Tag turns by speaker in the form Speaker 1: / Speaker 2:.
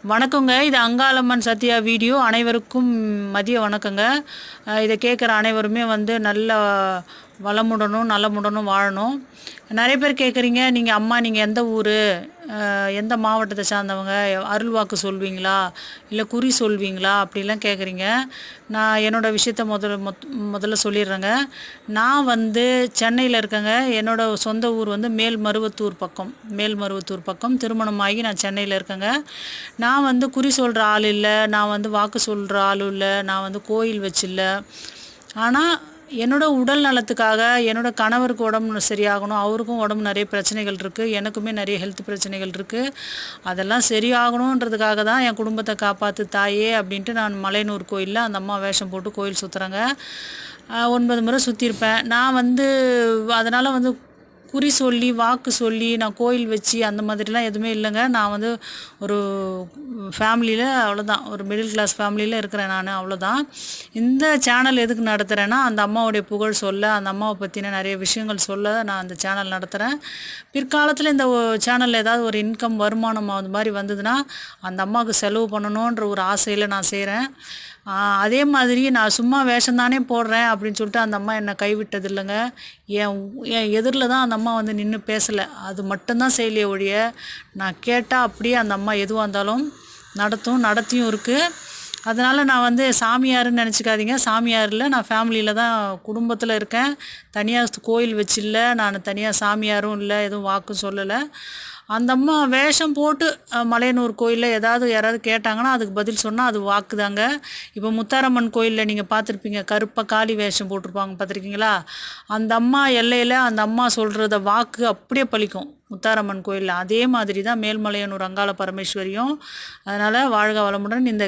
Speaker 1: வணக்கங்க. இது அங்காளம்மன் சத்யா வீடியோ. அனைவருக்கும் மதிய வணக்கங்க. இதை கேட்குற அனைவருமே நல்ல வளமுடனும் நலமுடனும் வாழணும். நிறைய பேர் கேட்குறீங்க, நீங்கள் எந்த ஊர், எந்த மாவட்டத்தை சார்ந்தவங்க, அருள்வாக்கு சொல்வீங்களா இல்லை குறி சொல்வீங்களா அப்படிலாம் கேட்குறீங்க. நான் என்னோடய விஷயத்த முதல்ல சொல்லிடுறேங்க. நான் சென்னையில் இருக்கேங்க. என்னோடய சொந்த ஊர் மேல்மருவத்தூர் பக்கம் திருமணமாகி நான் சென்னையில் இருக்கேங்க. நான் குறி சொல்கிற ஆள் இல்லை, நான் வாக்கு சொல்கிற ஆளும் இல்லை, நான் கோயில் வச்சில்ல. ஆனால் என்னோடய உடல் நலத்துக்காக என்னோடய கணவருக்கு உடம்பு சரியாகணும். அவருக்கும் உடம்பு நிறைய பிரச்சனைகள் இருக்குது, எனக்குமே நிறைய ஹெல்த் பிரச்சனைகள் இருக்குது. அதெல்லாம் சரியாகணுன்றதுக்காக தான் என் குடும்பத்தை காப்பாற்று தாயே அப்படின்ட்டு நான் மலையனூர் கோயிலில் அந்த அம்மா வேஷம் போட்டு கோயில் சுற்றுறேங்க. 9 முறை சுற்றிருப்பேன். நான் அதனால் குறி சொல்லி வாக்கு சொல்லி நான் கோயில் வச்சு அந்த மாதிரிலாம் எதுவுமே இல்லைங்க. நான் ஒரு ஃபேமிலியில் அவ்வளோதான், ஒரு மிடில் கிளாஸ் ஃபேமிலியில் இருக்கிறேன் நான், அவ்வளோதான். இந்த சேனல் எதுக்கு நடத்துகிறேன்னா, அந்த அம்மாவுடைய புகழ் சொல்ல, அந்த அம்மாவை பற்றின நிறைய விஷயங்கள் சொல்ல நான் அந்த சேனல் நடத்துகிறேன். பிற்காலத்தில் இந்த சேனலில் ஏதாவது ஒரு இன்கம் வருமானம் அது மாதிரி வந்ததுன்னா அந்த அம்மாவுக்கு செலவு பண்ணணுன்ற ஒரு ஆசையில் நான் செய்கிறேன். அதே மாதிரி நான் சும்மா வேஷந்தானே போடுறேன் அப்படின்னு சொல்லிட்டு அந்த அம்மா என்னை கைவிட்டது இல்லைங்க. என் எதிரில் தான் அந்த அம்மா நின்று பேசலை, அது மட்டும்தான் செய்யலையே ஒழிய, நான் கேட்டால் அப்படியே அந்த அம்மா எதுவாக இருந்தாலும் நடத்தியும் இருக்குது. அதனால் நான் சாமியாருன்னு நினச்சிக்காதீங்க. சாமியாரில் நான் ஃபேமிலியில் தான், குடும்பத்தில் இருக்கேன். தனியாக கோயில் வச்சில்ல, நான் தனியாக சாமியாரும் இல்லை, எதுவும் வாக்கும் சொல்லலை. அந்த அம்மா வேஷம் போட்டு மலையனூர் கோயிலில் யாராவது கேட்டாங்கன்னா அதுக்கு பதில் சொன்னால் அது வாக்குதாங்க. இப்போ முத்தாரம்மன் கோயிலில் நீங்கள் பார்த்துருப்பீங்க, கருப்பாக காளி வேஷம் போட்டிருப்பாங்க, பார்த்துருக்கீங்களா? அந்த அம்மா எல்லையில் அந்த அம்மா சொல்கிறத வாக்கு அப்படியே பலிக்கும் முத்தாரம்மன் கோயிலில். அதே மாதிரி தான் மேல்மலையனூர் அங்காள பரமேஸ்வரியும். அதனால் வாழ்க வளமுடன். இந்த